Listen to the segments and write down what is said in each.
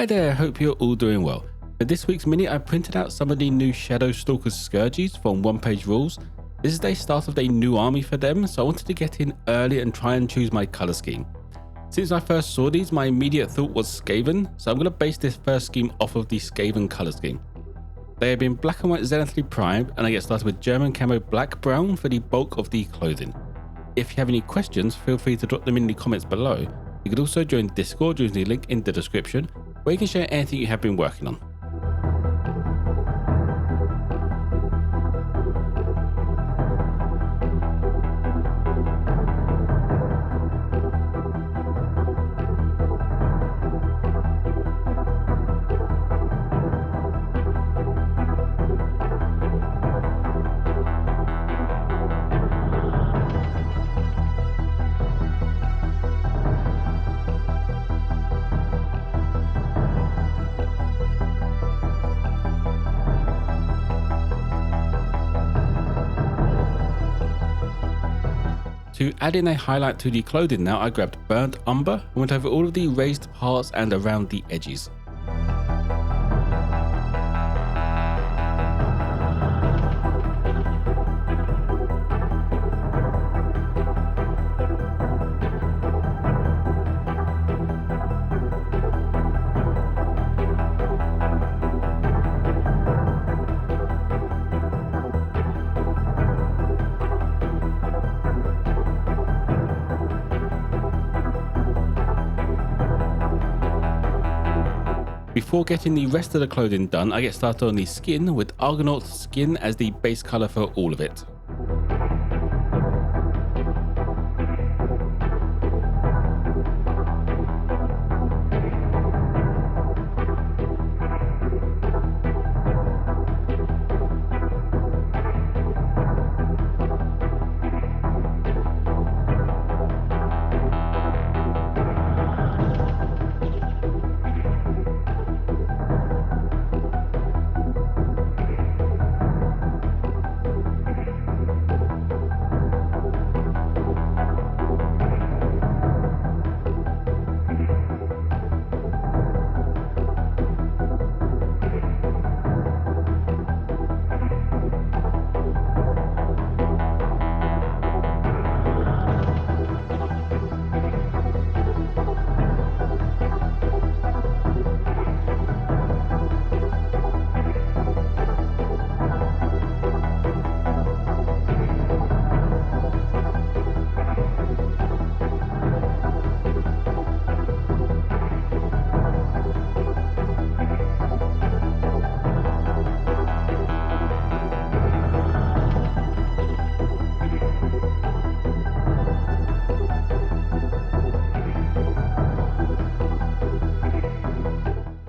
Hi there, hope you're all doing well. For this week's mini, I printed out some of the new Shadow Stalkers Scourges from one-page rules. This is the start of a new army for them, so I wanted to get in early and try and choose my colour scheme. Since I first saw these, my immediate thought was Skaven, so I'm going to base this first scheme off of the Skaven colour scheme. They have been black and white zenithally primed, and I get started with German camo black-brown for the bulk of the clothing. If you have any questions, feel free to drop them in the comments below. You could also join Discord using the link in the description, where you can share anything you have been working on. To add in a highlight to the clothing now, I grabbed burnt umber and went over all of the raised parts and around the edges. Before getting the rest of the clothing done, I get started on the skin with Argonaut skin as the base colour for all of it.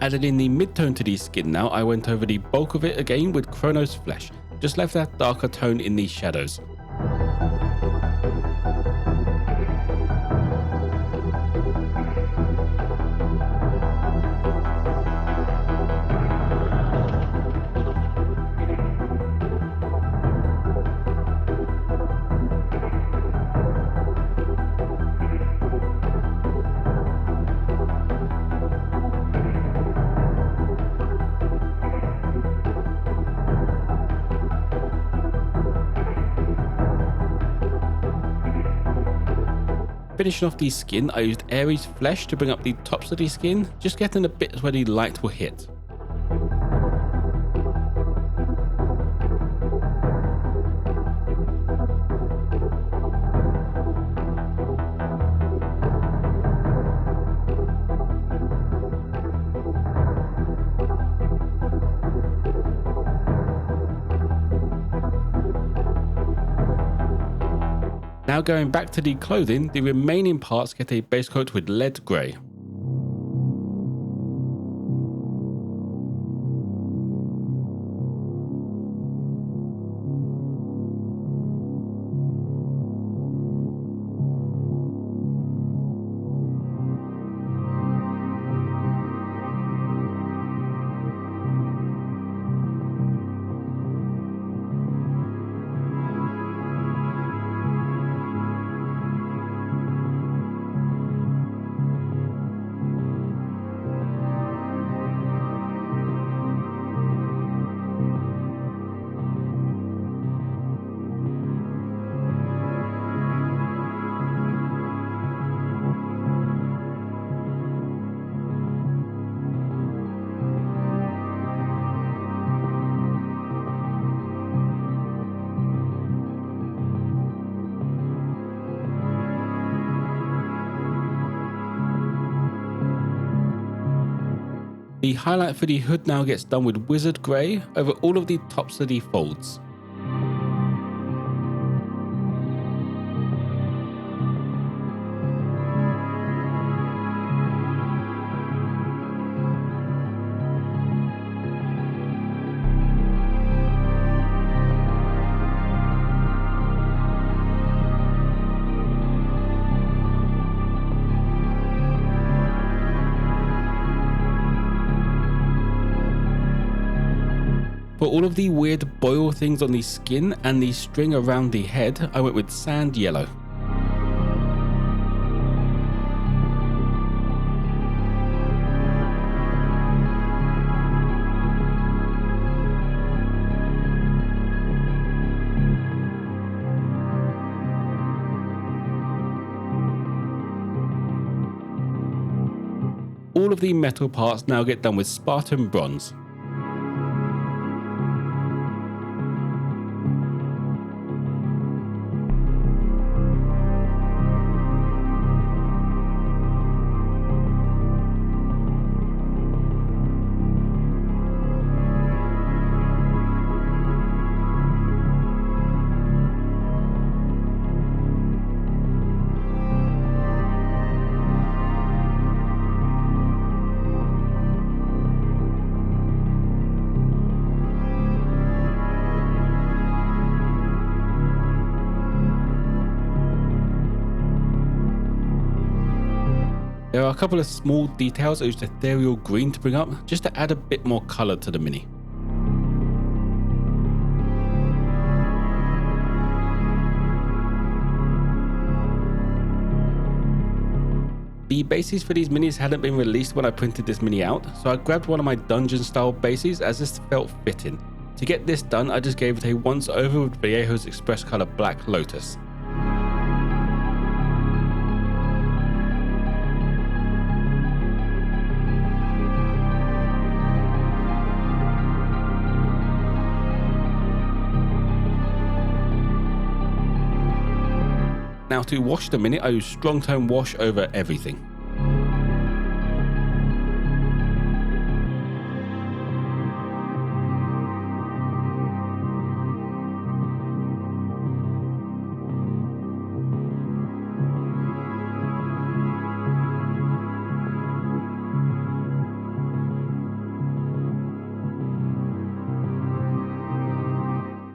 Added in the mid-tone to the skin now, I went over the bulk of it again with Kronos flesh, just left that darker tone in the shadows. Finishing off the skin, I used Ares flesh to bring up the tops of the skin, just getting the bits where the light will hit. Now going back to the clothing, the remaining parts get a base coat with lead grey. The highlight for the hood now gets done with wizard grey over all of the tops of the folds. For all of the weird boil things on the skin and the string around the head, I went with sand yellow. All of the metal parts now get done with Spartan bronze. There are a couple of small details I used Ethereal green to bring up, just to add a bit more colour to the mini. The bases for these minis hadn't been released when I printed this mini out, so I grabbed one of my dungeon style bases as this felt fitting. To get this done, I just gave it a once over with Vallejo's Xpress colour black Lotus. Now to wash the mini, I use strong tone wash over everything.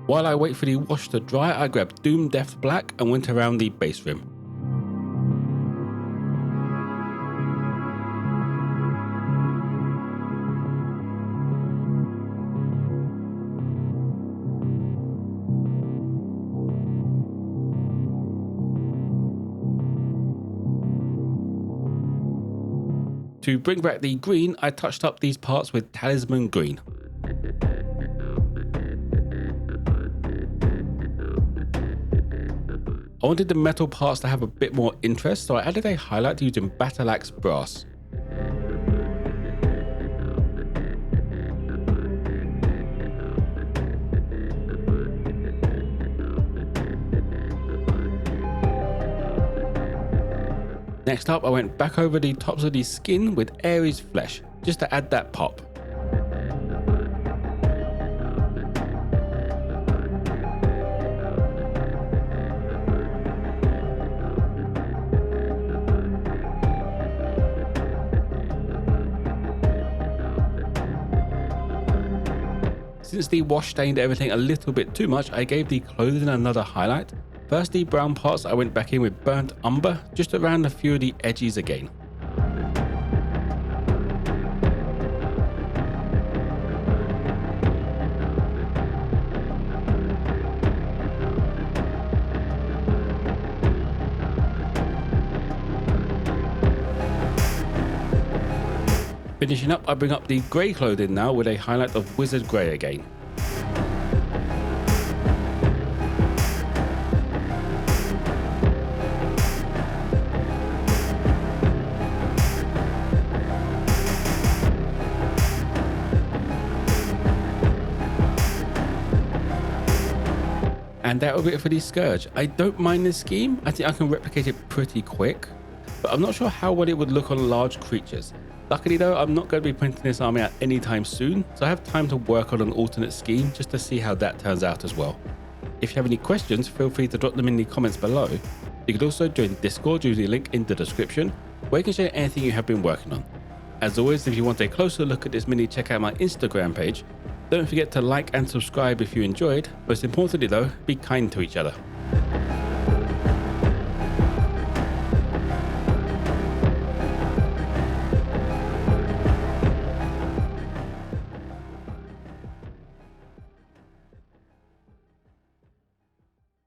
While I wait for the wash to dry, I grab Doom Depth Black and went around the base rim. To bring back the green, I touched up these parts with Talisman green. I wanted the metal parts to have a bit more interest, so I added a highlight using Battle Axe brass. Next up, I went back over the tops of the skin with Ares flesh, just to add that pop. Since the wash stained everything a little bit too much, I gave the clothing another highlight. First, the brown parts I went back in with burnt umber, just around a few of the edges again. Finishing up, I bring up the grey clothing now with a highlight of Wizard Grey again. And that will be it for the Scourge. I don't mind this scheme. I think I can replicate it pretty quick, but I'm not sure how well it would look on large creatures. Luckily though, I'm not going to be printing this army out anytime soon, so I have time to work on an alternate scheme just to see how that turns out as well. If you have any questions, feel free to drop them in the comments below. You could also join Discord using the link in the description, where you can share anything you have been working on. As always, if you want a closer look at this mini, check out my Instagram page. Don't forget to like and subscribe if you enjoyed. Most importantly though, be kind to each other.